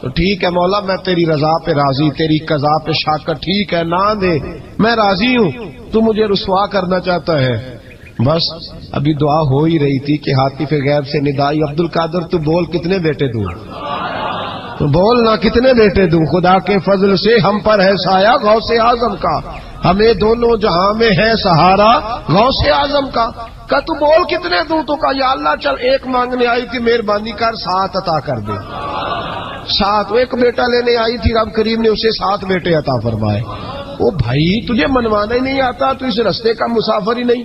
تو ٹھیک ہے مولا میں تیری رضا پہ راضی، تیری قضا پہ شاکر، ٹھیک ہے نہ دے میں راضی ہوں، تو مجھے رسوا کرنا چاہتا ہے۔ بس ابھی دعا ہو ہی رہی تھی کہ ہاتف غیب سے ندائی عبد القادر تو بول کتنے بیٹے دوں، تو بول نہ کتنے بیٹے دوں، خدا کے فضل سے ہم پر ہے سایہ غوث اعظم کا، ہمیں دونوں جہاں میں ہے سہارا غوث اعظم کا۔ کہ تو بول کتنے دوں، تو کہا یا اللہ چل ایک مانگنے آئی تھی مہربانی کر 7 عطا کر دے۔ 7 ایک بیٹا لینے آئی تھی، رب کریم نے اسے 7 بیٹے عطا فرمائے۔ او بھائی تجھے منوانا ہی نہیں آتا، تو اس رستے کا مسافر ہی نہیں۔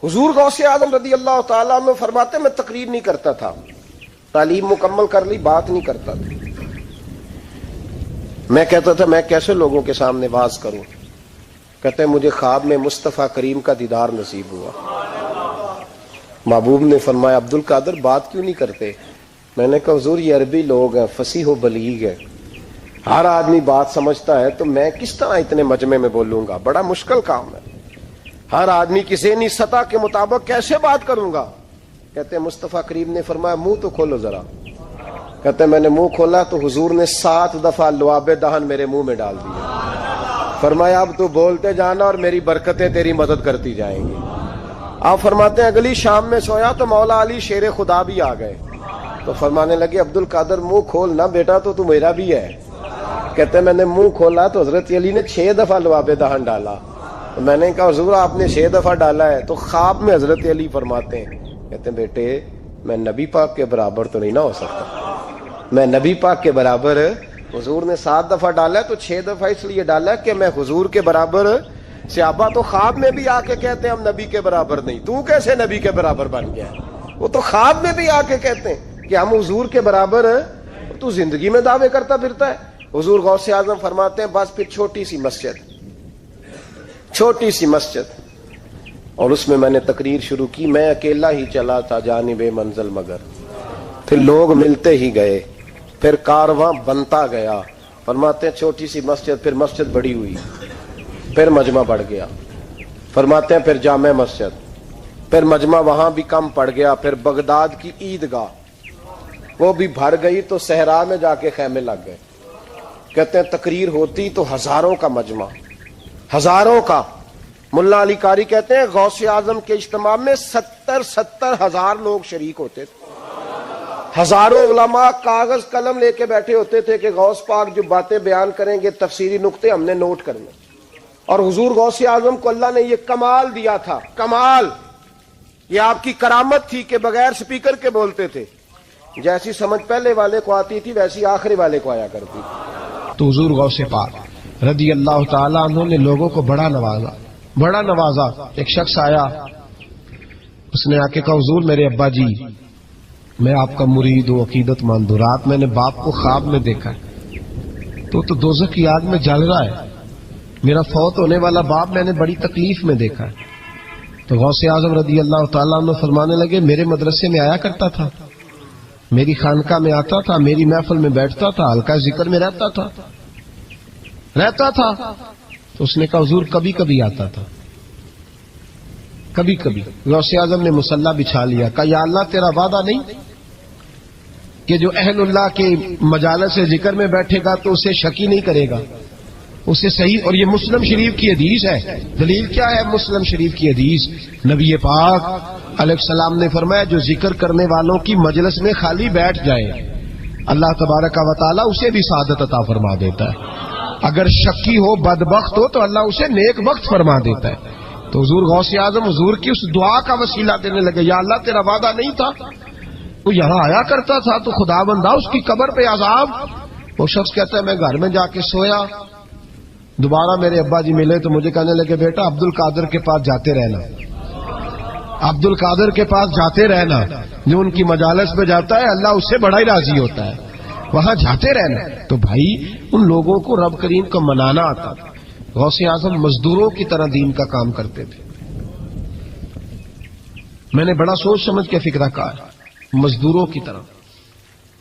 حضور غوث اعظم رضی اللہ تعالیٰ عنہ فرماتے میں تقریر نہیں کرتا تھا، تعلیم مکمل کر لی بات نہیں کرتا تھا۔ میں کہتا تھا میں کیسے لوگوں کے سامنے واز کروں، کہتے ہیں مجھے خواب میں مصطفیٰ کریم کا دیدار نصیب ہوا۔ محبوب نے فرمایا عبد القادر بات کیوں نہیں کرتے؟ میں نے کہا حضور یہ عربی لوگ ہیں، فصیح و بلیغ ہے، ہر آدمی بات سمجھتا ہے، تو میں کس طرح اتنے مجمع میں بولوں گا، بڑا مشکل کام ہے، ہر آدمی کی ذہنی سطح کے مطابق کیسے بات کروں گا؟ کہتے ہیں مصطفیٰ کریم نے فرمایا منہ تو کھولو ذرا۔ کہتے ہیں میں نے منہ کھولا تو حضور نے 7 دفعہ لعاب دہن میرے منہ میں ڈال دیا، فرمایا اب تو بولتے جانا اور میری برکتیں تیری مدد کرتی جائیں گی۔ آپ فرماتے ہیں اگلی شام میں سویا تو مولا علی شیر خدا بھی آ گئے، تو فرمانے لگے عبد القادر منہ کھول نہ بیٹا، تو میرا بھی ہے۔ کہتے ہیں میں نے منہ کھولا تو حضرت علی نے 6 دفعہ لعاب دہن ڈالا، تو میں نے کہا حضور آپ نے 6 دفعہ ڈالا ہے، تو خواب میں حضرت علی فرماتے ہیں، کہتے ہیں بیٹے میں نبی پاک کے برابر تو نہیں نہ ہو سکتا، میں نبی پاک کے برابر، حضور نے 7 دفعہ ڈالا ہے تو 6 دفعہ اس لیے ڈالا کہ میں حضور کے برابر۔ صحابہ تو خواب میں بھی آ کے کہتے ہیں ہم نبی کے برابر نہیں، تو کیسے نبی کے برابر بن گیا؟ وہ تو خواب میں بھی آ کے کہتے ہیں کہ ہم حضور کے برابر ہیں، تو زندگی میں دعوے کرتا پھرتا ہے۔ حضور غوث اعظم فرماتے ہیں بس پھر چھوٹی سی مسجد، اور اس میں نے تقریر شروع کی، میں اکیلا ہی چلا تھا جانب منزل مگر، پھر لوگ ملتے ہی گئے، پھر کارواں بنتا گیا۔ فرماتے ہیں چھوٹی سی مسجد، پھر مسجد بڑی ہوئی، پھر مجمع بڑھ گیا۔ فرماتے ہیں پھر جامع مسجد، پھر مجمع وہاں بھی کم پڑ گیا، پھر بغداد کی عیدگاہ وہ بھی بھر گئی تو صحرا میں جا کے خیمے لگ گئے۔ کہتے ہیں تقریر ہوتی تو ہزاروں کا مجمع، ہزاروں کا۔ ملا علی قاری کہتے ہیں غوث اعظم کے اجتماع میں 70 ہزار لوگ شریک ہوتے تھے، ہزاروں علماء کاغذ قلم لے کے بیٹھے ہوتے تھے کہ غوث پاک جو باتیں بیان کریں گے تفسیری نقطے ہم نے نوٹ کرنے۔ اور حضور غوث اعظم کو اللہ نے یہ کمال دیا تھا، کمال، یہ آپ کی کرامت تھی کہ بغیر سپیکر کے بولتے تھے، جیسی سمجھ پہلے والے کو آتی تھی ویسی آخری والے کو آیا کرتی تھی۔ تو حضور غوث پاک رضی اللہ تعالیٰ عنہ نے لوگوں کو بڑا نوازا۔ ایک شخص آیا، اس نے آ کے کہا حضور میرے ابا جی میں آپ کا مرید ہوں، عقیدت مند ہوں، رات میں نے باپ کو خواب میں دیکھا ہے، تو دوزخ کی آگ میں جل رہا ہے، میرا فوت ہونے والا باپ میں نے بڑی تکلیف میں دیکھا ہے۔ تو غوث اعظم رضی اللہ تعالیٰ عنہ فرمانے لگے میرے مدرسے میں آیا کرتا تھا، میری خانقاہ میں آتا تھا، میری محفل میں بیٹھتا تھا، حلقہ ذکر میں رہتا تھا۔ تو اس نے کہا حضور کبھی کبھی آتا تھا، کبھی کبھی۔ غوث اعظم نے مصلی بچھا لیا، کہا یا اللہ تیرا وعدہ نہیں کہ جو اہل اللہ کے مجالس ذکر میں بیٹھے گا تو اسے شکی نہیں کرے گا، اسے صحیح۔ اور یہ مسلم شریف کی حدیث ہے، دلیل کیا ہے؟ مسلم شریف کی حدیث، نبی پاک علیہ السلام نے فرمایا جو ذکر کرنے والوں کی مجلس میں خالی بیٹھ جائے اللہ تبارک و تعالیٰ اسے بھی سعادت عطا فرما دیتا ہے، اگر شکی ہو بدبخت ہو تو اللہ اسے نیک بخت فرما دیتا ہے۔ تو حضور غوث اعظم حضور کی اس دعا کا وسیلہ دینے لگے، یا اللہ تیرا وعدہ نہیں تھا، وہ یہاں آیا کرتا تھا تو خدا بندہ اس کی قبر پہ عذاب۔ وہ شخص کہتا ہے میں گھر میں جا کے سویا، دوبارہ میرے ابا جی ملے تو مجھے کہنے لگے بیٹا عبد القادر کے پاس جاتے رہنا، عبد القادر کے پاس جاتے رہنا، جو ان کی مجالس میں جاتا ہے اللہ اس سے بڑا ہی راضی ہوتا ہے، وہاں جاتے رہنا۔ تو بھائی ان لوگوں کو رب کریم کو منانا آتا تھا۔ غوث اعظم مزدوروں کی طرح دین کا کام کرتے تھے۔ میں نے بڑا سوچ سمجھ کے فکرہ کہا، مزدوروں کی طرح۔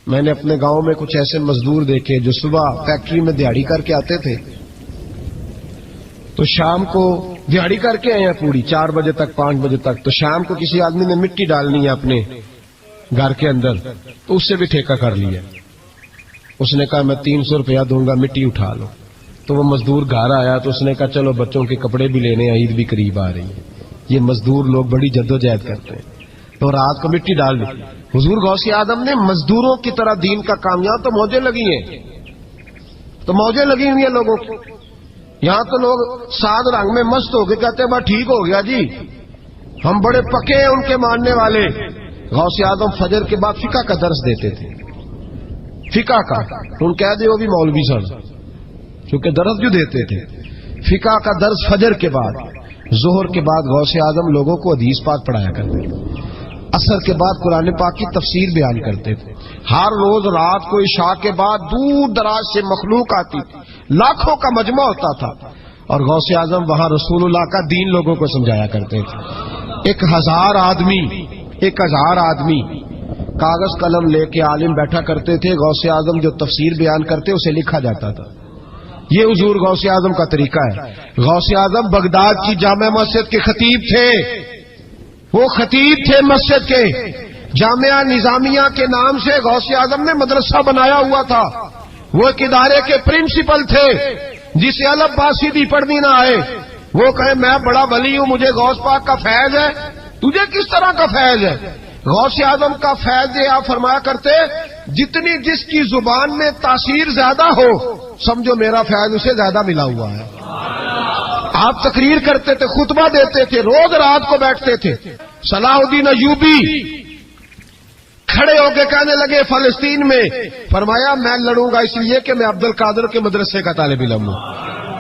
میں نے اپنے گاؤں میں کچھ ایسے مزدور دیکھے جو صبح فیکٹری میں دیہڑی کر کے آتے تھے تو شام کو دیہڑی کر کے آئے ہیں پوری 4 بجے تک 5 بجے تک، تو شام کو کسی آدمی نے مٹی ڈالنی ہے اپنے گھر کے اندر تو اس سے بھی ٹھیکہ کر لیا، اس نے کہا میں 300 روپیہ دوں گا, مٹی اٹھا لو. تو وہ مزدور گھر آیا تو اس نے کہا چلو بچوں کے کپڑے بھی لینے, عید بھی قریب آ رہی ہے. یہ مزدور لوگ بڑی جدوجہد کرتے ہیں. تو رات کو مٹی ڈال دی. حضور غوث اعظم نے مزدوروں کی طرح دین کا کامیاب, تو موجیں لگی ہیں, تو موجیں لگی ہوئی ہیں لوگوں کی. یہاں تو لوگ ساد رنگ میں مست ہو کے کہتے ہیں بس ٹھیک ہو گیا جی, ہم بڑے پکے ہیں ان کے ماننے والے. غوث اعظم فجر کے بعد فقہ کا درس دیتے تھے, فقہ کا. ان کہہ دے وہ بھی مولوی سن, کیونکہ درس جو دیتے تھے. فقہ کا درس فجر کے بعد, ظہر کے بعد غوث اعظم لوگوں کو حدیث پاک پڑھایا کرتے تھے. عصر کے بعد قرآن پاک کی تفسیر بیان کرتے تھے. ہر روز رات کو عشاء کے بعد دور دراز سے مخلوق آتی تھی, لاکھوں کا مجمع ہوتا تھا, اور غوث اعظم وہاں رسول اللہ کا دین لوگوں کو سمجھایا کرتے تھے. 1000 آدمی کاغذ قلم لے کے عالم بیٹھا کرتے تھے. غوث اعظم جو تفسیر بیان کرتے اسے لکھا جاتا تھا. یہ حضور غوث اعظم کا طریقہ ہے. غوث اعظم بغداد کی جامع مسجد کے خطیب تھے. وہ خطیب تھے مسجد کے. جامعہ نظامیہ کے نام سے غوث اعظم نے مدرسہ بنایا ہوا تھا. وہ ایک ادارے کے پرنسپل تھے. جسے الف با سیدھی پڑھنی نہ آئے, وہ کہے میں بڑا ولی ہوں, مجھے غوث پاک کا فیض ہے. تجھے کس طرح کا فیض ہے؟ غوث اعظم کا فیض یہ آپ فرمایا کرتے جتنی جس کی زبان میں تاثیر زیادہ ہو سمجھو میرا فیض اسے زیادہ ملا ہوا ہے. آپ تقریر کرتے تھے, خطبہ دیتے تھے, روز رات کو بیٹھتے تھے. صلاح الدین ایوبی کھڑے ہو کے کہنے لگے فلسطین میں, فرمایا میں لڑوں گا اس لیے کہ میں عبد القادر کے مدرسے کا طالب علم ہوں.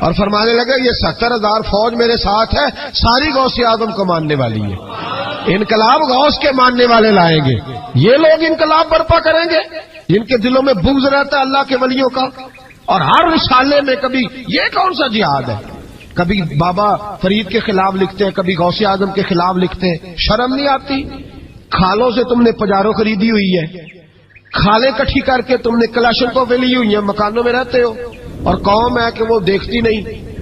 اور فرمانے لگے یہ 70,000 فوج میرے ساتھ ہے, ساری غوث اعظم کو ماننے والی ہے. انقلاب غوث کے ماننے والے لائیں گے. یہ لوگ انقلاب برپا کریں گے جن کے دلوں میں بغض رہتا ہے اللہ کے ولیوں کا. اور ہر رسالے میں کبھی یہ کون سا جہاد ہے, کبھی بابا فرید کے خلاف لکھتے ہیں, کبھی غوث اعظم کے خلاف لکھتے ہیں. شرم نہیں آتی؟ کھالوں سے تم نے پجارو خریدی ہوئی ہے, کھالیں کٹھی کر کے تم نے کلاشنکوف لی ہوئی ہیں, مکانوں میں رہتے ہو, اور قوم ہے کہ وہ دیکھتی نہیں.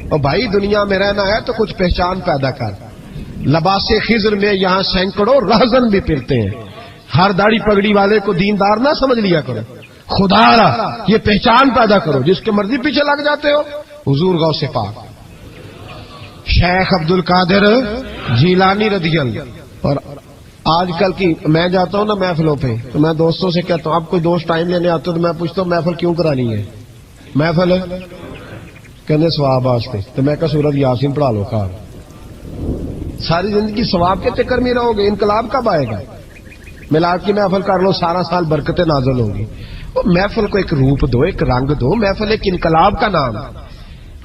اور بھائی دنیا میں رہنا ہے تو کچھ پہچان پیدا کر. لباس خضر میں یہاں سینکڑوں رہزن بھی پھرتے ہیں. ہر داڑھی پگڑی والے کو دیندار نہ سمجھ لیا کرو, خدا را یہ پہچان پیدا کرو. جس کے مرضی پیچھے لگ جاتے ہو. حضور غوث پاک شیخ عبد القادر جیلانی رضی اللہ. اور آج کل کی میں جاتا ہوں نا محفلوں پہ, تو میں دوستوں سے کہتا ہوں آپ کوئی دوست ٹائم لینے آتے ہو تو میں پوچھتا ہوں محفل کیوں کرانی ہے؟ محفل کہنے ثواب واسطے. تو میں کہا سورۃ یاسین پڑھا لو. خیر ساری زندگی ثواب کے چکر میں رہو گے, انقلاب کب آئے گا؟ میلاد کی محفل کر لو, سارا سال برکتیں نازل ہوگی. وہ محفل کو ایک روپ دو, ایک رنگ دو. محفل ایک انقلاب کا نام.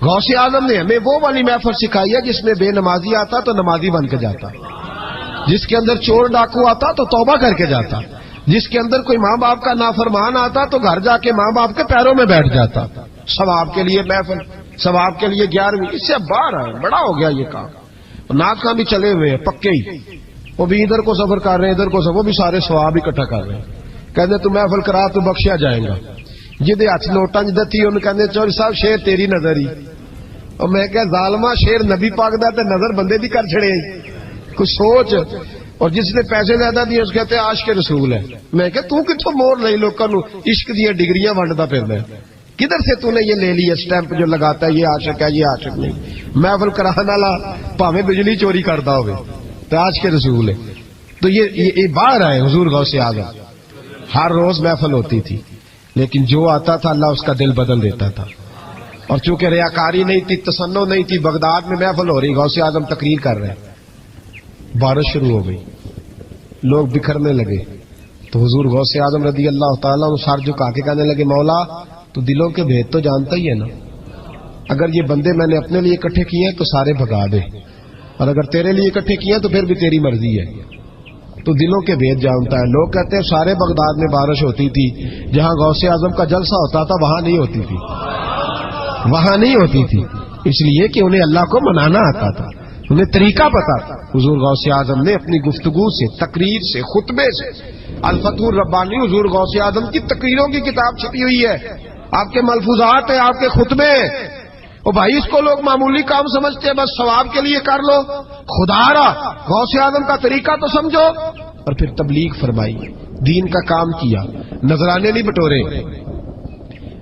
غوث اعظم نے ہمیں وہ والی محفل سکھائی ہے جس میں بے نمازی آتا تو نمازی بن کے جاتا, جس کے اندر چور ڈاکو آتا تو توبہ کر کے جاتا, جس کے اندر کوئی ماں باپ کا نافرمان آتا تو گھر جا کے ماں باپ کے پیروں میں بیٹھ جاتا. ثواب کے لیے محفل, ثواب کے لیے 11ویں, اس سے باہر ہے. بڑا ہو گیا یہ کام. ناکاں بھی چلے ہوئے ہیں پکے ہی, وہ بھی ادھر کو سفر کر رہے ہیں ادھر کو سفر, وہ بھی سارے ثواب اکٹھا کر رہے ہیں. کہتے تو محفل کرا تو بخشیا جائے گا. جدے ہاتھ نوٹاں جدہ تھی انہوں کہتے چوری صاحب شیر تیری نظر ہی. اور میں کہ ظالمہ شیر نبی پاک دا تے نظر بندے دی کر چھڑے, کچھ سوچ. اور جس نے پیسے زیادہ دیے اس کہتے عاشق رسول ہے. میں کہ تو کتھوں مور لئی لوکاں نو عشق دی ڈگریاں ونڈدا پھردا ہے, کدھر سے تو نے یہ لے لی اسٹیمپ جو لگاتا ہے یہ عاشق ہے یہ عاشق نہیں. محفل کرانے والا بھاویں بجلی چوری کرتا ہوئے تو عاشق رسول ہے. تو یہ باہر ہے حضور غوث اعظم. ہر روز محفل ہوتی تھی, لیکن جو آتا تھا اللہ اس کا دل بدل دیتا تھا. اور چونکہ ریاکاری نہیں تھی, تسنع نہیں تھی, بغداد میں محفل ہو رہی, غوث اعظم تقریر کر رہے ہیں, بارش شروع ہو گئی, لوگ بکھرنے لگے. تو حضور غوث اعظم رضی اللہ تعالیٰ عنہ سر جھکا کے کہنے لگے مولا تو دلوں کے بھید تو جانتا ہی ہے نا, اگر یہ بندے میں نے اپنے لیے اکٹھے کیے ہیں تو سارے بھگا دے, اور اگر تیرے لیے اکٹھے کیے ہیں تو پھر بھی تیری مرضی ہے. تو دلوں کے بھید جانتا ہے. لوگ کہتے ہیں سارے بغداد میں بارش ہوتی تھی, جہاں غوث اعظم کا جلسہ ہوتا تھا وہاں نہیں ہوتی تھی, وہاں نہیں ہوتی تھی, اس لیے کہ انہیں اللہ کو منانا آتا تھا, انہیں طریقہ پتا تھا. حضور غوث اعظم نے اپنی گفتگو سے, تقریر سے, خطبے سے, الفتح الربانی حضور غوث اعظم کی تقریروں کی کتاب چھپی ہوئی ہے, آپ کے ملفوظات ہیں, آپ کے خطبے. اور بھائی اس کو لوگ معمولی کام سمجھتے ہیں, بس ثواب کے لیے کر لو. خدا را غوث اعظم کا طریقہ تو سمجھو. اور پھر تبلیغ فرمائی, دین کا کام کیا, نذرانے نہیں بٹورے.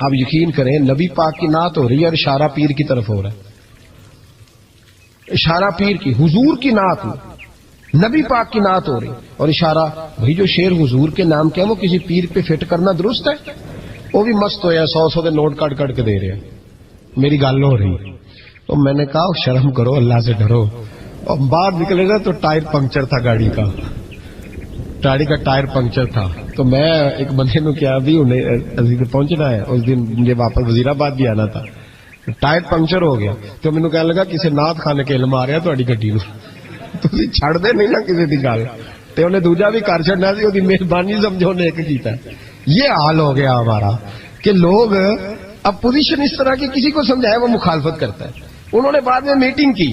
آپ یقین کریں نبی پاک کی نعت ہو رہی ہے اور اشارہ پیر کی طرف ہو رہا ہے، اشارہ پیر کی، حضور کی نعت ہو، نبی پاک کی نعت ہو رہی اور اشارہ بھائی جو شعر حضور کے نام کیا وہ کسی پیر پہ فٹ کرنا درست ہے؟ وہ بھی مست ہو یا 100 کے نوٹ کٹ کٹ کے دے رہے ہیں، میری گل ہو رہی۔ تو میں نے کہا شرم کرو، اللہ سے ڈرو۔ اور باہر نکلے نا تو ٹائر پنکچر تھا گاڑی کا، گاڑی کا ٹائر پنکچر تھا۔ تو میں ایک بندے نو کیا بھی انہیں پہنچنا ہے، اس دن مجھے واپس وزیر آباد بھی آنا تھا، ٹائر پنکچر ہو گیا تو مینوں کہنے لگا کسی نعت خانے کے علم آ رہا تہاڈی گڈی نو، تسی چھڑ دے نہیں نا کسی دی گل، تے انہیں دوجا بھی کر چھڑنا سی، اودی مہربانی سمجھو نے ایک کیتا ہے۔ یہ حال ہو گیا ہمارا کہ لوگ اپوزیشن اس طرح کی کسی کو سمجھائے وہ مخالفت کرتا ہے۔ انہوں نے بعد میں میٹنگ کی،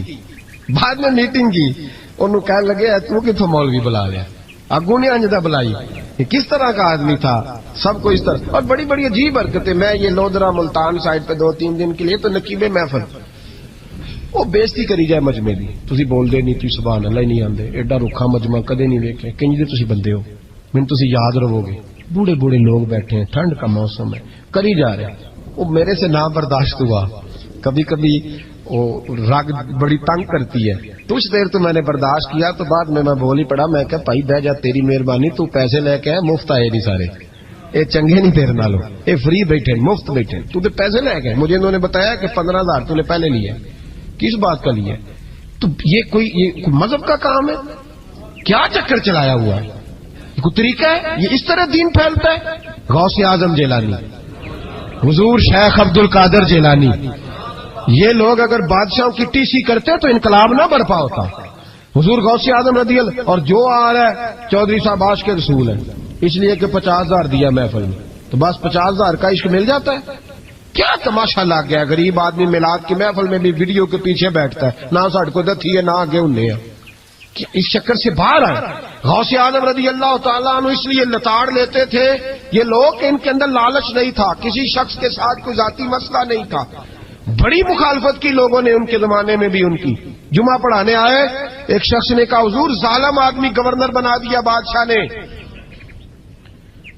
انہوں کہنے لگے تو کتوں مولوی بلا لیا، اگوں نے انجدہ بلائی، یہ کس طرح کا آدمی تھا، سب کو اس طرح۔ اور بڑی بڑی عجیب حرکتیں، میں یہ لودرا ملتان سائڈ پہ 2-3 دن کے لیے تو نقیب محفل وہ بےزتی کری جائے مجمے دی، تسی بول دے نہیں، تھی سبحان اللہ ہی نہیں آندے، ایڈا رکھا مجمع کدے نہیں ویکھے، کنج دے تسی بندے ہو، من تسی یاد رہو گے، بوڑھے بوڑھے لوگ بیٹھے ہیں، ٹھنڈ کا موسم ہے، کری جا رہے ہیں۔ وہ میرے سے نہ برداشت ہوا، کبھی کبھی وہ رگ بڑی تنگ کرتی ہے، کچھ دیر تو میں نے برداشت کیا، تو بعد میں بول ہی پڑا، میں کہ بھائی بہ جا، تیری مہربانی، تو پیسے لے کے مفت آئے نہیں سارے، اے چنگے نہیں تیرے نالوں، اے فری بیٹھے مفت بیٹھے، تو تے پیسے لے گئے، مجھے انہوں نے بتایا کہ 15,000 تو نے پہلے لیا، کس بات کا لیا؟ تو یہ کوئی مذہب کا کام ہے؟ کیا چکر چلایا ہوا ہے؟ یہ کوئی طریقہ ہے؟ یہ اس طرح دین پھیلتا ہے؟ غوث اعظم جیلانی، حضور شیخ عبد القادر جیلانی، یہ لوگ اگر بادشاہوں کی ٹی سی کرتے تو انقلاب نہ برپا ہوتا۔ حضور غوث اعظم رضی اللہ، اور جو آ رہا ہے چودھری صاحب عاشق کے رسول ہے، اس لیے کہ 50,000 دیا محفل میں، تو بس 50,000 کا عشق مل جاتا ہے۔ کیا تماشا لگ گیا، غریب آدمی میلاد کی محفل میں بھی ویڈیو کے پیچھے بیٹھتا ہے، نہ ساڑھ کو دتھی ہے نہ آگے انہیں ہے، اس چکر سے باہر آئے۔ غوث اعظم رضی اللہ تعالیٰ عنہ اس لیے لتاڑ لیتے تھے یہ لوگ کہ ان کے اندر لالچ نہیں تھا، کسی شخص کے ساتھ کوئی ذاتی مسئلہ نہیں تھا۔ بڑی مخالفت کی لوگوں نے ان کے زمانے میں بھی ان کی۔ جمعہ پڑھانے آئے، ایک شخص نے کہا حضور ظالم آدمی گورنر بنا دیا بادشاہ نے۔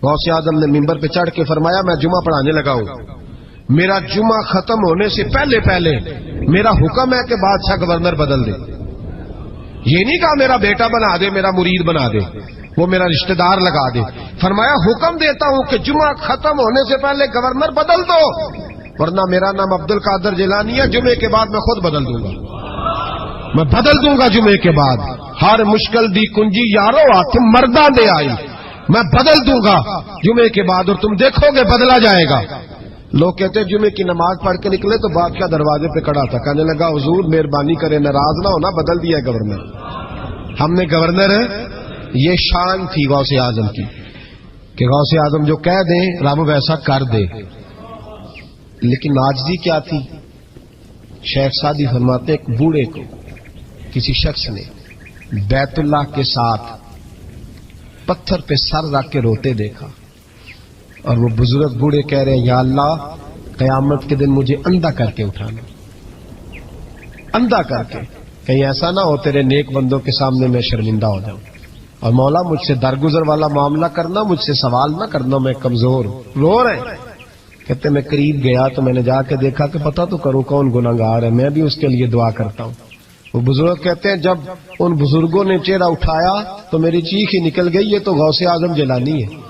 غوث اعظم نے ممبر پہ چڑھ کے فرمایا میں جمعہ پڑھانے لگا ہوں، میرا جمعہ ختم ہونے سے پہلے پہلے میرا حکم ہے کہ بادشاہ گورنر بدل دے۔ یہ نہیں کہا میرا بیٹا بنا دے، میرا مرید بنا دے، وہ میرا رشتہ دار لگا دے، فرمایا حکم دیتا ہوں کہ جمعہ ختم ہونے سے پہلے گورنر بدل دو، ورنہ میرا نام عبد القادر جیلانی ہے، جمعے کے بعد میں خود بدل دوں گا، میں بدل دوں گا جمعے کے بعد۔ ہر مشکل دی کنجی یارو آتے مرداں دے آئی، میں بدل دوں گا جمعے کے بعد، اور تم دیکھو گے بدلا جائے گا۔ لوگ کہتے ہیں جمعے کی نماز پڑھ کے نکلے تو بادشاہ دروازے پہ کھڑا تھا، کہنے لگا حضور مہربانی کرے ناراض نہ ہونا، بدل دیا ہے گورنر، ہم نے گورنر ہے۔ یہ شان تھی غوث اعظم کی کہ غوث اعظم جو کہہ دیں رب ویسا کر دے۔ لیکن عاجزی کیا تھی؟ شیخ سعدی فرماتے ایک بوڑھے کو کسی شخص نے بیت اللہ کے ساتھ پتھر پہ سر رکھ کے روتے دیکھا، اور وہ بزرگ بوڑھے کہہ رہے ہیں یا اللہ قیامت کے دن مجھے اندھا کر کے اٹھانا، اندھا کر کے، کہیں ایسا نہ ہو تیرے نیک بندوں کے سامنے میں شرمندہ ہو جاؤں، اور مولا مجھ سے درگزر والا معاملہ کرنا، مجھ سے سوال نہ کرنا، میں کمزور رو رہے۔ کہتے میں قریب گیا تو میں نے جا کے دیکھا کہ پتہ تو کروں کون گناہگار ہے، میں بھی اس کے لیے دعا کرتا ہوں۔ وہ بزرگ کہتے ہیں جب ان بزرگوں نے چہرہ اٹھایا تو میری چیخ ہی نکل گئی، یہ تو غوث اعظم جیلانی ہے۔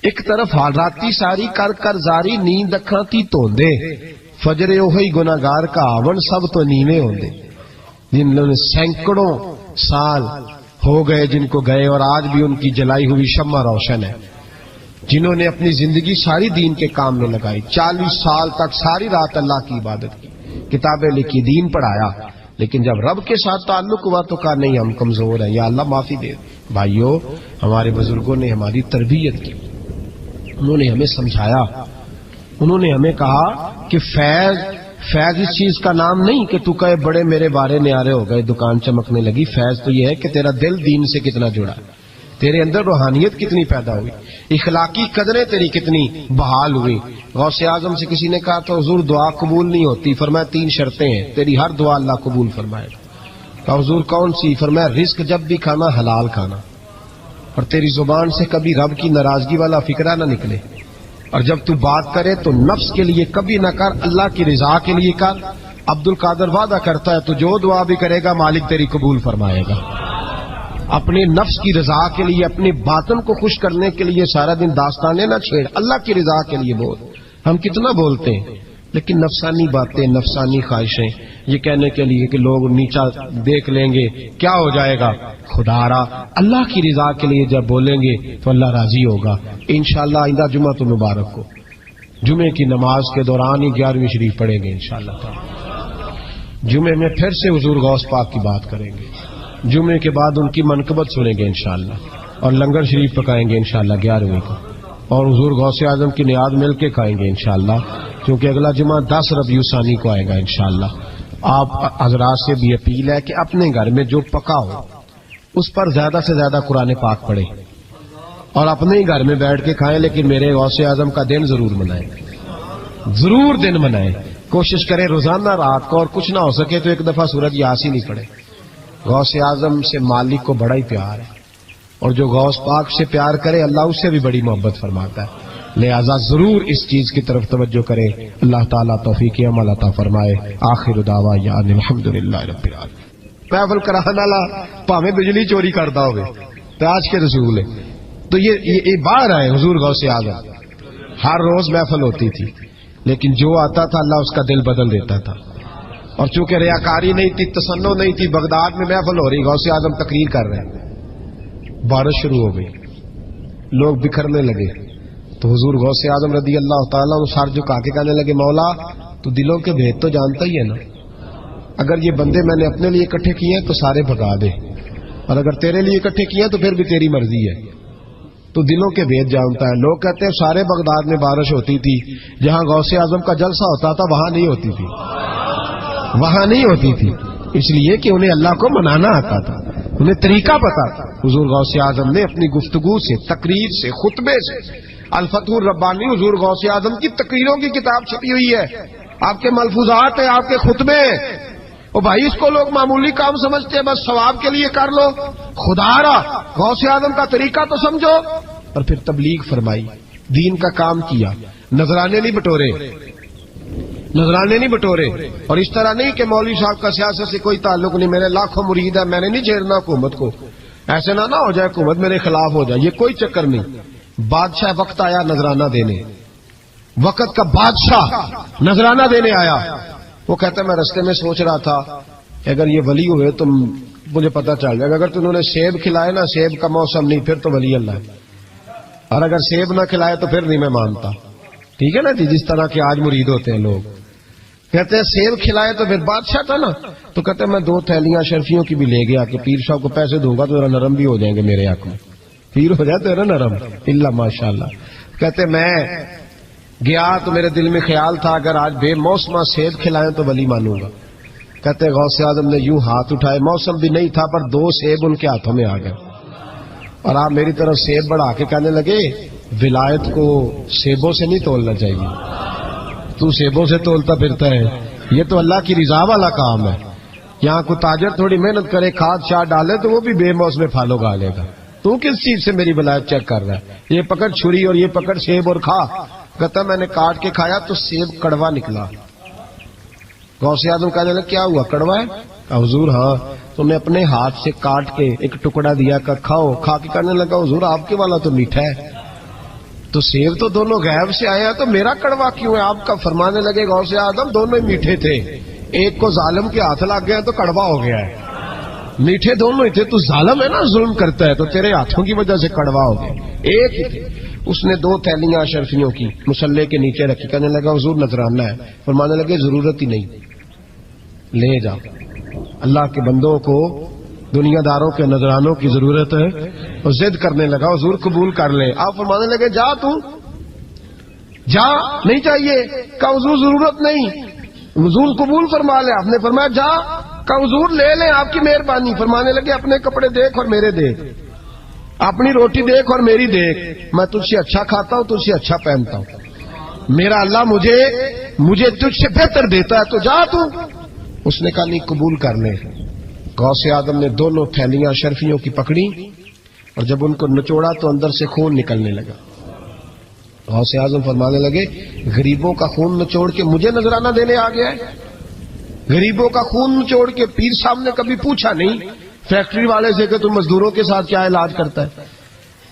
ایک طرف راتی ساری کر کر زاری، نیند اکھاں تی توندے، فجر اوہی گناہگار کا آون سب تو نیویں ہوندے، جن لوگوں نے سینکڑوں سال ہو گئے جن کو گئے، اور آج بھی ان کی جلائی ہوئی شمع روشن ہے، جنہوں نے اپنی زندگی ساری دین کے کام میں لگائی، 40 سال تک ساری رات اللہ کی عبادت کی، کتابیں لکھی، دین پڑھایا، لیکن جب رب کے ساتھ تعلق ہوا تو کہا نہیں ہم کمزور ہیں، یا اللہ معافی دے۔ بھائیو ہمارے بزرگوں نے ہماری تربیت کی، انہوں نے ہمیں سمجھایا، انہوں نے ہمیں کہا کہ فیض اس چیز کا نام نہیں کہ تو کہے بڑے میرے بارے نیارے ہو گئے دکان چمکنے لگی، فیض تو یہ ہے کہ تیرا دل دین سے کتنا جڑا، تیرے اندر روحانیت کتنی پیدا ہوئی، اخلاقی قدریں تیری کتنی بحال ہوئی۔ غوث اعظم سے کسی نے کہا تو حضور دعا قبول نہیں ہوتی، فرمایا 3 شرطیں ہیں، تیری ہر دعا اللہ قبول فرمائے گا۔ کہا حضور کون سی؟ فرمایا رزق جب بھی کھانا حلال کھانا، اور تیری زبان سے کبھی رب کی ناراضگی والا فکرہ نہ نکلے، اور جب تو بات کرے تو نفس کے لیے کبھی نہ کر، اللہ کی رضا کے لیے کر۔ عبد القادر وعدہ کرتا ہے تو جو دعا بھی کرے گا مالک تیری قبول فرمائے گا۔ اپنے نفس کی رضا کے لیے، اپنے باطن کو خوش کرنے کے لیے سارا دن داستانیں نہ چھیڑ، اللہ کی رضا کے لیے بول۔ ہم کتنا بولتے ہیں لیکن نفسانی باتیں، نفسانی خواہشیں، یہ کہنے کے لیے کہ لوگ نیچا دیکھ لیں گے کیا ہو جائے گا، خدا را اللہ کی رضا کے لیے جب بولیں گے تو اللہ راضی ہوگا انشاءاللہ۔ آئندہ جمعہ تو مبارک کو جمعے کی نماز کے دوران ہی 11ویں شریف پڑھیں گے انشاءاللہ تعالی۔ جمعے میں پھر سے حضور غوث پاک کی بات کریں گے، جمعے کے بعد ان کی منقبت سنیں گے انشاءاللہ، اور لنگر شریف پکائیں گے انشاءاللہ 11ویں کو، اور حضور غوث اعظم کی نیاد مل کے کھائیں گے انشاءاللہ، کیونکہ اگلا جمعہ 10 ربیع ثانی کو آئے گا انشاءاللہ۔ آپ حضرات سے بھی اپیل ہے کہ اپنے گھر میں جو پکا ہو اس پر زیادہ سے زیادہ قرآن پاک پڑھیں اور اپنے ہی گھر میں بیٹھ کے کھائیں، لیکن میرے غوث اعظم کا دن ضرور منائیں، ضرور دن منائیں۔ کوشش کریں روزانہ رات کو، اور کچھ نہ ہو سکے تو ایک دفعہ سورۃ یاسین ہی پڑھیں۔ غوث اعظم سے مالک کو بڑا ہی پیار ہے، اور جو غوث پاک سے پیار کرے اللہ اس سے بھی بڑی محبت فرماتا ہے، لہذا ضرور اس چیز کی طرف توجہ کرے۔ اللہ تعالیٰ توفیق عمل عطا فرمائے۔ آخر دعوانا ان الحمدللہ رب العالمین۔ محفل کرانے والا پاویں بجلی چوری کرتا ہوئے تو آج کے رسول ہے، تو یہ باہر آئے حضور غوث اعظم، ہر روز محفل ہوتی تھی لیکن جو آتا تھا اللہ اس کا دل بدل دیتا تھا، اور چونکہ ریاکاری نہیں تھی، تصنع نہیں تھی، بغداد میں محفل ہو رہی، غوث اعظم تقریر کر رہے ہیں، بارش شروع ہو گئی، لوگ بکھرنے لگے، تو حضور غوث اعظم رضی اللہ تعالیٰ عنہ سر جھکا کے کہنے لگے مولا تو دلوں کے بھید تو جانتا ہی ہے نا، اگر یہ بندے میں نے اپنے لیے اکٹھے کیے ہیں تو سارے بھگا دے، اور اگر تیرے لیے اکٹھے کیے ہیں تو پھر بھی تیری مرضی ہے، تو دلوں کے بھید جانتا ہے۔ لوگ کہتے ہیں سارے بغداد میں بارش ہوتی تھی، جہاں غوث اعظم کا جلسہ ہوتا تھا وہاں نہیں ہوتی تھی، وہاں نہیں ہوتی تھی، اس لیے کہ انہیں اللہ کو منانا آتا تھا، انہیں طریقہ پتا تھا۔ حضور غوث اعظم نے اپنی گفتگو سے، تقریر سے، خطبے سے، الفتح الربانی حضور غوث اعظم کی تقریروں کی کتاب چھپی ہوئی ہے، آپ کے ملفوظات ہیں، آپ کے خطبے ہیں، او بھائی اس کو لوگ معمولی کام سمجھتے ہیں، بس ثواب کے لیے کر لو، خدا را غوث اعظم کا طریقہ تو سمجھو۔ اور پھر تبلیغ فرمائی، دین کا کام کیا، نذرانے نہیں بٹورے، نذرانے نہیں بٹورے، اور اس طرح نہیں کہ مولوی صاحب کا سیاست سے کوئی تعلق نہیں، میرے لاکھوں مرید ہے، میں نے نہیں چھیڑنا حکومت کو، ایسے نہ ہو جائے حکومت میرے خلاف ہو جائے، یہ کوئی چکر نہیں۔ بادشاہ وقت آیا نذرانہ دینے، وقت کا بادشاہ نذرانہ دینے آیا، وہ کہتا ہے میں رستے میں سوچ رہا تھا اگر یہ ولی ہوئے تو مجھے پتا چل جائے گا، اگر انہوں نے سیب کھلائے نا، سیب کا موسم نہیں پھر تو ولی اللہ ہے، اور اگر سیب نہ کھلائے تو پھر نہیں میں مانتا، ٹھیک ہے نا جی، جس طرح کے آج مرید ہوتے ہیں لوگ، کہتے ہیں سیب کھلائے تو پھر بادشاہ تھا نا، تو کہتے ہیں میں 2 تھیلیاں شرفیوں کی بھی لے گیا کہ پیر صاحب کو پیسے دوں گا تو ذرا نرم بھی ہو جائیں گے میرے حق میں، پیر ہو جاتے ہیں نا نرم، اللہ ماشاءاللہ۔ کہتے میں گیا تو میرے دل میں خیال تھا اگر آج بے موسمہ سیب کھلائیں تو ولی مانوں گا۔ کہتے غوث اعظم نے یوں ہاتھ اٹھائے، موسم بھی نہیں تھا پر 2 سیب ان کے ہاتھوں میں آ گئے، اور آپ میری طرف سیب بڑھا کے کہنے لگے ولایت کو سیبوں سے نہیں تولنا چاہیے، تو سیبوں سے تولتا پھرتا ہے، یہ تو اللہ کی رضا والا کام ہے، یہاں کو تاجر تھوڑی محنت کرے، کھاد شاد ڈالے تو وہ بھی بے موسم پھل اگا لے گا، تو کس چیز سے میری ولایت چیک کر رہا ہے، یہ پکڑ چھری اور یہ پکڑ سیب اور کھا۔ کہتا میں نے کاٹ کے کھایا تو سیب کڑوا نکلا۔ غوث اعظم کہنے لگا کیا ہوا، کڑوا ہے؟ حضور ہاں، تو میں اپنے ہاتھ سے کاٹ کے ایک ٹکڑا دیا کہ کھاؤ، کھا کے کہنے لگا حضور آپ کے والا تو میٹھا ہے، تو سیب تو دونوں غیب سے آئے ہیں تو میرا کڑوا کیوں ہے؟ آپ کا فرمانے لگے غوث اعظم دونوں ہی میٹھے تھے، ایک کو ظالم کے ہاتھ لگ گیا تو کڑوا ہو گیا ہے، میٹھے دونوں ہی تھے، تو ظالم ہے نا، ظلم کرتا ہے، تو تیرے ہاتھوں کی وجہ سے کڑوا ہو گیا، ایک ہی تھے۔ اس نے 2 تھیلیاں اشرفیوں کی مصلے کے نیچے رکھی، کہنے لگا حضور نذرانہ ہے، فرمانے لگے ضرورت ہی نہیں، لے جا، اللہ کے بندوں کو دنیا داروں کے نذرانوں کی ضرورت ہے، اور ضد کرنے لگا حضور قبول کر لے، آپ فرمانے لگے جا تو جا، نہیں چاہیے، کہا حضور ضرورت نہیں، حضور قبول فرما لے، آپ نے فرمایا جا، کہا حضور لے لیں آپ کی مہربانی، فرمانے لگے اپنے کپڑے دیکھ اور میرے دیکھ، اپنی روٹی دیکھ اور میری دیکھ، میں تجھ سے اچھا کھاتا ہوں، تجھ سے اچھا پہنتا ہوں، میرا اللہ مجھے تجھ سے بہتر دیتا ہے، تو جا تو۔ اس نے کہا نہیں قبول کر لے۔ غوث اعظم نے 2 تھیلیاں شرفیوں کی پکڑی، اور جب ان کو نچوڑا تو اندر سے خون نکلنے لگا، غوث اعظم فرمانے لگے غریبوں کا خون نچوڑ کے مجھے نذرانہ دینے آ گیا ہے. غریبوں کا خون نچوڑ کے پیر صاحب نے کبھی پوچھا نہیں فیکٹری والے سے کہ تم مزدوروں کے ساتھ کیا علاج کرتا ہے.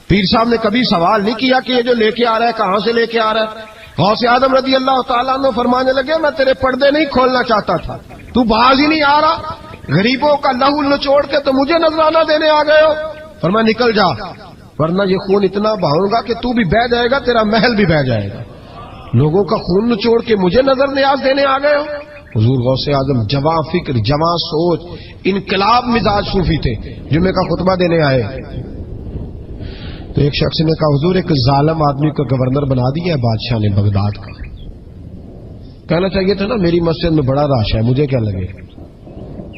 پیر صاحب نے کبھی سوال نہیں کیا کہ یہ جو لے کے آ رہا ہے کہاں سے لے کے آ رہا ہے. غوث اعظم رضی اللہ تعالیٰ عنہ فرمانے لگے میں تیرے پردے نہیں کھولنا چاہتا تھا, تو باز ہی نہیں آ رہا, غریبوں کا لہو نچوڑ کے تو مجھے نذرانہ دینے آ گئے ہو. فرمایا نکل جا ورنہ یہ خون اتنا بہاؤں گا کہ تو بھی بہہ جائے گا, تیرا محل بھی بہہ جائے گا. لوگوں کا خون نچوڑ کے مجھے نظر نیاز دینے آ گئے ہو. حضور غوث اعظم جواں فکر, جواں سوچ, انقلاب مزاج صوفی تھے. جمعے کا خطبہ دینے آئے تو ایک شخص نے کہا حضور ایک ظالم آدمی کو گورنر بنا دیا ہے بادشاہ نے بغداد کا. کہنا چاہیے تھا نا میری مسجد میں بڑا رش ہے, مجھے کیا لگے,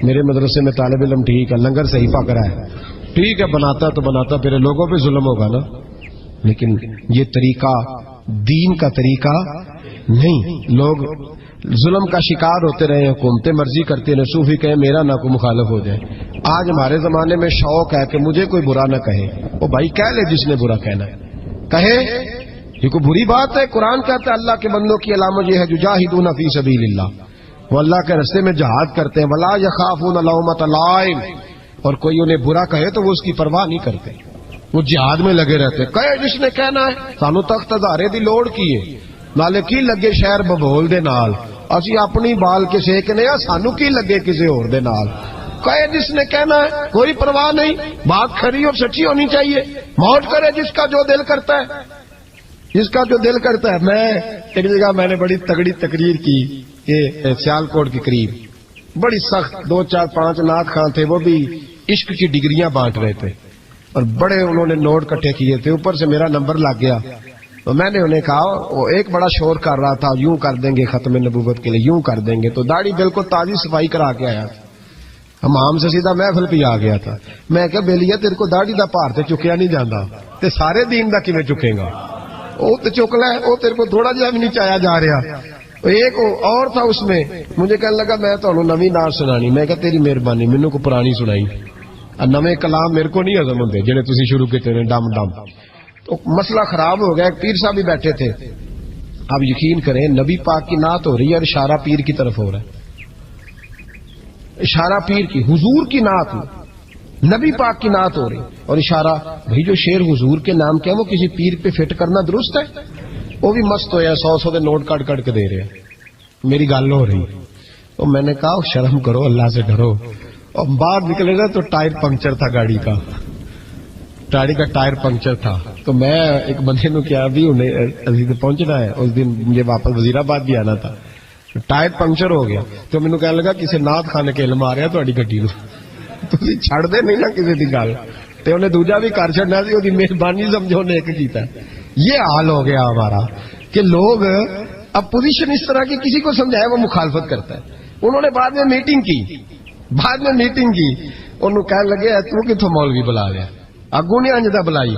میرے مدرسے میں طالب علم ٹھیک ہے, لنگر صحیح پک رہا ہے, ٹھیک ہے بناتا تو بناتا, پھر لوگوں پہ ظلم ہوگا نا. لیکن یہ طریقہ دین کا طریقہ نہیں. لوگ ظلم کا شکار ہوتے رہے, حکومتیں مرضی کرتی رہے, صوفی کہے میرا نہ کوئی مخالف ہو جائے. آج ہمارے زمانے میں شوق ہے کہ مجھے کوئی برا نہ کہے. وہ بھائی کہہ لے جس نے برا کہنا ہے کہے, یہ کوئی بری بات ہے. قرآن کہتا ہے اللہ کے بندوں کی علامت یہ ہے یجاہدون فی سبیل اللہ, وہ اللہ کے راستے میں جہاد کرتے ہیں. ولا یخافون لومۃ لائم, اور کوئی انہیں برا کہے تو وہ اس کی پرواہ نہیں کرتے, وہ جہاد میں لگے رہتے. کہے جس نے کہنا ہے سانو تخت ہزارے دی لوڑ کی ہے, نالے کی لگے شہر ببول دے نال, اسی اپنی بال کے سیکنے ہیں, سانو کی لگے کسی اور دے نال. کہے جس نے کہنا ہے کوئی پرواہ نہیں, بات کھری اور سچی ہونی چاہیے. موت کرے جس کا جو دل کرتا ہے, جس کا جو دل کرتا ہے. میں ایک جگہ میں نے بڑی تگڑی تقریر کی کہ سیالکوٹ کے قریب بڑی سخت 2 4 5 نعت خان تھے, وہ بھی عشق کی ڈگریاں بانٹ رہے تھے اور بڑے انہوں نے نوٹ کٹھے کیے تھے. اوپر سے میرا نمبر لگ گیا تو میں نے انہیں کہا, وہ ایک بڑا شور کر رہا تھا یوں کر دیں گے ختم نبوت کے لیے, یوں کر دیں گے. تو داڑھی بالکل تازی صفائی کرا کے آیا, ہم سے سیدھا محفل پہ آ گیا تھا. میں کہ بیلیا تیرے کو داڑھی دا پار تے چکیا نہیں جانا, تے سارے دین دا کیویں چکے گا, وہ تے چک لے, وہ تیرے کو تھوڑا جہا بھی نہیں چایا جا رہا. ایک اور تھا اس میں, مجھے کہنے لگا میں تو نویں نعت سنانی. میں کہ تیری مہربانی مینوں کو پرانی سنائی, نویں کلام میرے کو نہیں ہضم ہوندے جڑے تسی شروع کیتے نے ڈم ڈم. تو مسئلہ خراب ہو گیا. ایک پیر صاحب بھی بیٹھے تھے. آپ یقین کریں نبی پاک کی نعت ہو رہی ہے اور اشارہ پیر کی طرف ہو رہا ہے, اشارہ پیر کی, حضور کی نعت نبی پاک کی نعت ہو رہی اور اشارہ. بھائی جو شعر حضور کے نام کیا وہ کسی پیر پہ فٹ کرنا درست ہے؟ وہ بھی مست ہویا 100 کے نوٹ کٹ کٹ کے دے رہے ہیں. میری گل ہو رہی تو میں نے کہا شرم کرو, اللہ سے ڈرو. اور باہر نکلے گا تو ٹائر پنکچر تھا گاڑی کا, گاڑی کا ٹائر پنکچر تھا. تو میں ایک بندے نو کیا بھی انہیں پہنچنا ہے, اس دن مجھے واپس وزیر آباد بھی آنا تھا, ٹائر پنکچر ہو گیا. تو مینوں کہنے لگا کسی نعت خانے کے علم آ رہا تہاڈی گڈی نو, تسی چھڑ دے نہیں نا کسی دی گل. تے انہیں دوجا بھی کر چھڑنا سی, اودی مہربانی سمجھو نے ایک کیتا. یہ حال ہو گیا ہمارا کہ لوگ اپوزیشن اس طرح کی کسی کو سمجھائے وہ مخالفت کرتا ہے. انہوں نے بعد میں میٹنگ کی, انہوں کہنے لگے تو کتوں مولوی بلا لیا, اگوں نے انجدہ بلائی,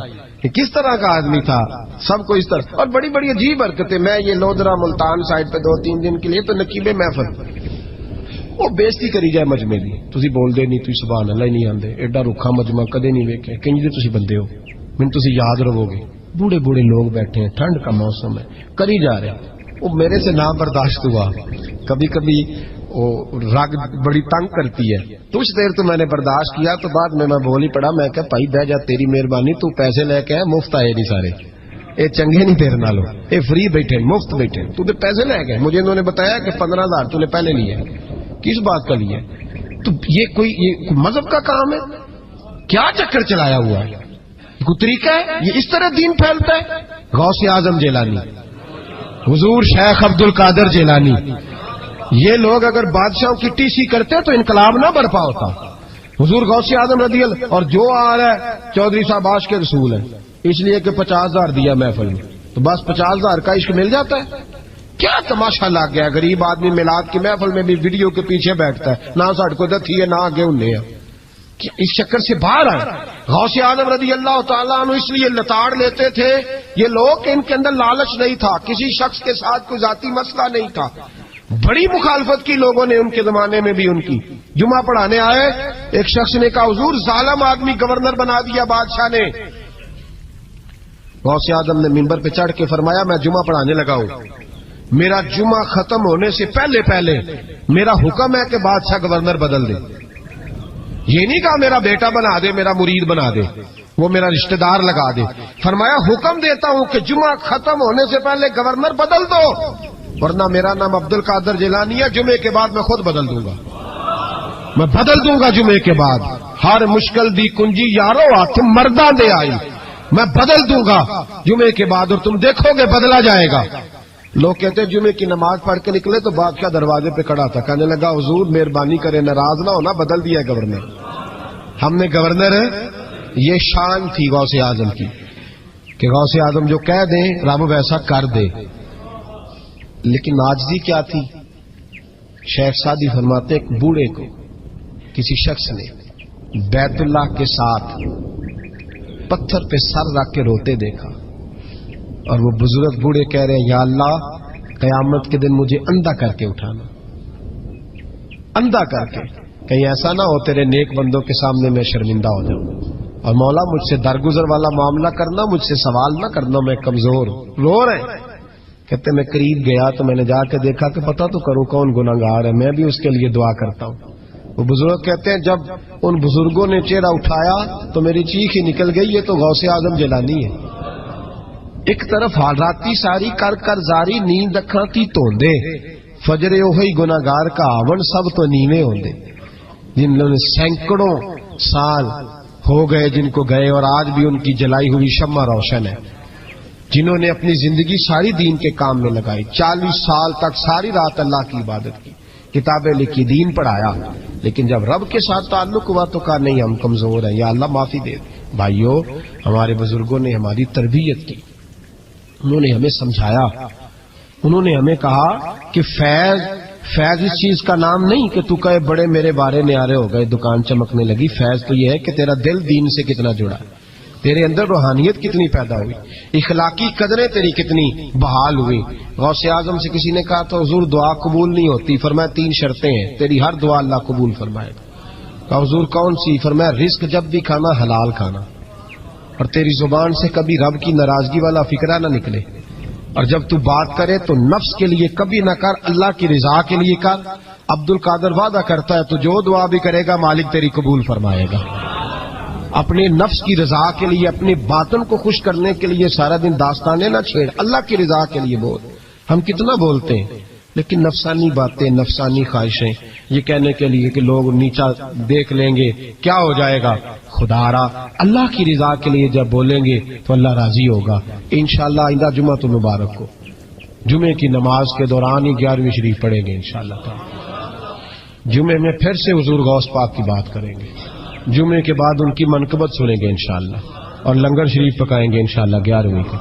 کس طرح کا آدمی تھا, سب کو اس طرح. اور بڑی بڑی عجیب حرکتیں. میں یہ لودرا ملتان سائڈ پہ 2-3 دن کے لیے تو نقیب محفل, وہ بےزتی کری جائے مجمے دی, تسی بول دے نہیں, تسی سبحان اللہ نہیں آندے, ایڈا رکھا مجمع کدے نہیں ویکھے, کنج دے تسی بندے ہو, من تسی یاد رہو گے. بوڑھے بوڑھے لوگ بیٹھے ہیں, ٹھنڈ کا موسم ہے, کری جا رہے ہیں. وہ میرے سے نہ برداشت ہوا. کبھی کبھی وہ رگ بڑی تنگ کرتی ہے. کچھ دیر تو میں نے برداشت کیا, تو بعد میں بول ہی پڑا. میں کہ بھائی بہ جا, تیری مہربانی, تو پیسے لے کے مفت آئے نہیں سارے, اے چنگے نہیں تیرے نالوں, اے فری بیٹھے مفت بیٹھے, تو تے پیسے لے گئے. مجھے انہوں نے بتایا کہ 15,000 تو نے پہلے لیے. کس بات کا لیے؟ تو یہ کوئی مذہب کا کام ہے کیا؟ چکر چلایا ہوا ہے, کوئی طریقہ ہے؟ یہ اس طرح دین پھیلتا ہے؟ غوث اعظم جیلانی, حضور شیخ عبد القادر جیلانی, یہ لوگ اگر بادشاہوں کی ٹی سی کرتے تو انقلاب نہ برپا ہوتا. حضور غوث اعظم رضی اللہ, اور جو آ رہا ہے چودھری صاحب عاشق کے رسول ہے, اس لیے کہ 50,000 دیا محفل میں, تو بس 50,000 کا عشق مل جاتا ہے. کیا تماشا لگ گیا؟ غریب آدمی میلاد کی محفل میں بھی ویڈیو کے پیچھے بیٹھتا ہے, نہ ساڑھ کو دتھی ہے نہ آگے انہیں ہے. اس چکر سے باہر آئے. غوث اعظم رضی اللہ تعالیٰ عنہ اس لیے لتاڑ لیتے تھے یہ لوگ کہ ان کے اندر لالچ نہیں تھا, کسی شخص کے ساتھ کوئی ذاتی مسئلہ نہیں تھا. بڑی مخالفت کی لوگوں نے ان کے زمانے میں بھی ان کی. جمعہ پڑھانے آئے, ایک شخص نے کہا حضور ظالم آدمی گورنر بنا دیا بادشاہ نے. غوث اعظم نے منبر پہ چڑھ کے فرمایا میں جمعہ پڑھانے لگا ہوں، میرا جمعہ ختم ہونے سے پہلے پہلے میرا حکم ہے کہ بادشاہ گورنر بدل دے. یہ نہیں کہا میرا بیٹا بنا دے، میرا مرید بنا دے، وہ میرا رشتہ دار لگا دے. فرمایا حکم دیتا ہوں کہ جمعہ ختم ہونے سے پہلے گورنر بدل دو، ورنہ میرا نام عبد القادر جیلانی ہے، جمعے کے بعد میں خود بدل دوں گا، میں بدل دوں گا جمعے کے بعد. ہر مشکل دی کنجی یارو ہاتھ مرداں دے آئی، میں بدل دوں گا جمعے کے بعد، اور تم دیکھو گے بدلا جائے گا. لوگ کہتے ہیں جمعے کی نماز پڑھ کے نکلے تو بادشاہ دروازے پہ کھڑا تھا، کہنے لگا حضور مہربانی کرے ناراض نہ ہونا، بدل دیا ہے گورنر. ہم نے گورنر، یہ شان تھی غوث اعظم کی کہ غوث اعظم جو کہہ دیں رب ویسا کر دے. لیکن عاجزی کیا تھی؟ شیخ سعدی فرماتے ایک بوڑھے کو کسی شخص نے بیت اللہ کے ساتھ پتھر پہ سر رکھ کے روتے دیکھا، اور وہ بزرگ بوڑھے کہہ رہے ہیں یا اللہ قیامت کے دن مجھے اندھا کر کے اٹھانا، اندھا کر کے، کہیں ایسا نہ ہو تیرے نیک بندوں کے سامنے میں شرمندہ ہو جاؤں، اور مولا مجھ سے درگزر والا معاملہ کرنا، مجھ سے سوال نہ کرنا، میں کمزور رو رہے. کہتے میں قریب گیا تو میں نے جا کے دیکھا کہ پتہ تو کروں کون گناہگار ہے، میں بھی اس کے لیے دعا کرتا ہوں. وہ بزرگ کہتے ہیں جب ان بزرگوں نے چہرہ اٹھایا تو میری چیخ ہی نکل گئی، یہ تو غوث اعظم جیلانی ہے. ایک طرف حالاتی ساری کر کر زاری نیند اکھاں تی توندے، فجر اوہی گناہگار کا آون سب تو نیویں ہوندے. جنہوں نے سینکڑوں سال ہو گئے جن کو گئے، اور آج بھی ان کی جلائی ہوئی شمع روشن ہے. جنہوں نے اپنی زندگی ساری دین کے کام میں لگائی، 40 سال تک ساری رات اللہ کی عبادت کی، کتابیں لکھی، دین پڑھایا، لیکن جب رب کے ساتھ تعلق ہوا تو کہا نہیں ہم کمزور ہیں، یا اللہ معافی دے. بھائیو، ہمارے بزرگوں نے ہماری تربیت کی، انہوں نے ہمیں سمجھایا، انہوں نے ہمیں کہا کہ فیض اس چیز کا نام نہیں کہ تو کہے بڑے میرے بارے نیارے ہو گئے، دکان چمکنے لگی. فیض تو یہ ہے کہ تیرا دل دین سے کتنا جڑا ہے، تیرے اندر روحانیت کتنی پیدا ہوئی، اخلاقی قدریں تیری کتنی بحال ہوئی. غوث اعظم سے کسی نے کہا تو حضور دعا قبول نہیں ہوتی، فرمایا 3 شرطیں ہیں، تیری ہر دعا اللہ قبول فرمائے گا. کہا حضور کون سی؟ فرمایا رزق جب بھی کھانا حلال کھانا، اور تیری زبان سے کبھی رب کی ناراضگی والا فکرہ نہ نکلے، اور جب تو بات کرے تو نفس کے لیے کبھی نہ کر، اللہ کی رضا کے لیے کر. عبد القادر وعدہ کرتا ہے تو جو دعا بھی کرے گا مالک تیری قبول فرمائے گا. اپنے نفس کی رضا کے لیے، اپنے باطن کو خوش کرنے کے لیے سارا دن داستانے نہ چھیڑ، اللہ کی رضا کے لیے بول. ہم کتنا بولتے ہیں لیکن نفسانی باتیں، نفسانی خواہشیں، یہ کہنے کے لیے کہ لوگ نیچا دیکھ لیں گے کیا ہو جائے گا. خدا را اللہ کی رضا کے لیے جب بولیں گے تو اللہ راضی ہوگا. انشاءاللہ آئندہ جمعہ تو مبارک ہو، جمعے کی نماز کے دوران ہی 11ویں شریف پڑھیں گے انشاءاللہ تعالی. جمعے میں پھر سے حضور غوث پاک کی بات کریں گے، جمعے کے بعد ان کی منقبت سنیں گے انشاءاللہ، اور لنگر شریف پکائیں گے انشاءاللہ 11ویں کو،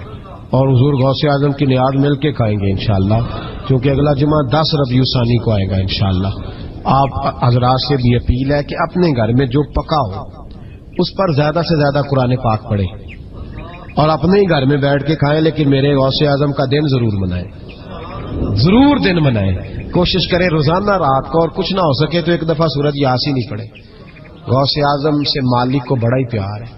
اور حضور غوث اعظم کی نیاد مل کے کھائیں گے انشاءاللہ، کیونکہ اگلا جمعہ 10 ربیع ثانی کو آئے گا انشاءاللہ. آپ حضرات سے بھی اپیل ہے کہ اپنے گھر میں جو پکا ہو اس پر زیادہ سے زیادہ قرآن پاک پڑھیں، اور اپنے ہی گھر میں بیٹھ کے کھائیں، لیکن میرے غوث اعظم کا دن ضرور منائیں، ضرور دن منائیں. کوشش کریں روزانہ رات کو، اور کچھ نہ ہو سکے تو ایک دفعہ سورۃ یاسین ہی پڑھیں. غوث اعظم سے مالک کو بڑا ہی پیار ہے،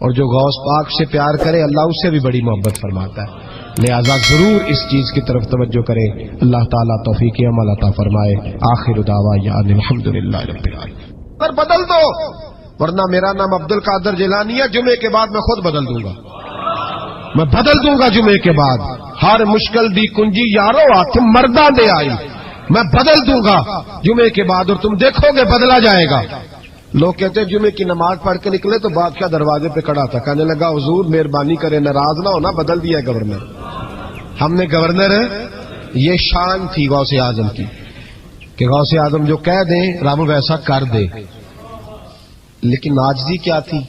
اور جو غوث پاک سے پیار کرے اللہ اس سے بھی بڑی محبت فرماتا ہے. لہذا ضرور اس چیز کی طرف توجہ کریں. اللہ تعالیٰ توفیق عمل عطا فرمائے. آخر دعوانا الحمدللہ رب العالمین. پر بدل دو، ورنہ میرا نام عبد القادر جیلانی ہے، جمعے کے بعد میں خود بدل دوں گا، میں بدل دوں گا جمعے کے بعد. ہر مشکل دی کنجی یارو ہاتھ مرداں دے آئی، میں بدل دوں گا جمعے کے بعد، اور تم دیکھو گے بدلا جائے گا. لوگ کہتے ہیں جمعے کی نماز پڑھ کے نکلے تو بادشاہ دروازے پہ کھڑا تھا، کہنے لگا حضور مہربانی کرے ناراض نہ ہونا، بدل دیا ہے گورنر. ہم نے گورنر، یہ شان تھی غوث اعظم کی کہ غوث اعظم جو کہہ دیں رب ویسا کر دے. لیکن عاجزی کیا تھی؟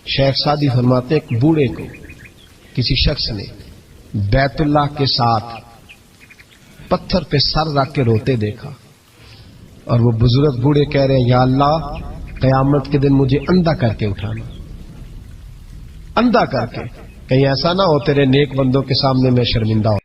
شیخ سعدی فرماتے ایک بوڑھے کو کسی شخص نے بیت اللہ کے ساتھ پتھر پہ سر رکھ کے روتے دیکھا، اور وہ بزرگ بوڑھے کہہ رہے ہیں یا اللہ قیامت کے دن مجھے اندھا کر کے اٹھانا، اندھا کر کے، کہیں ایسا نہ ہو تیرے نیک بندوں کے سامنے میں شرمندہ ہو.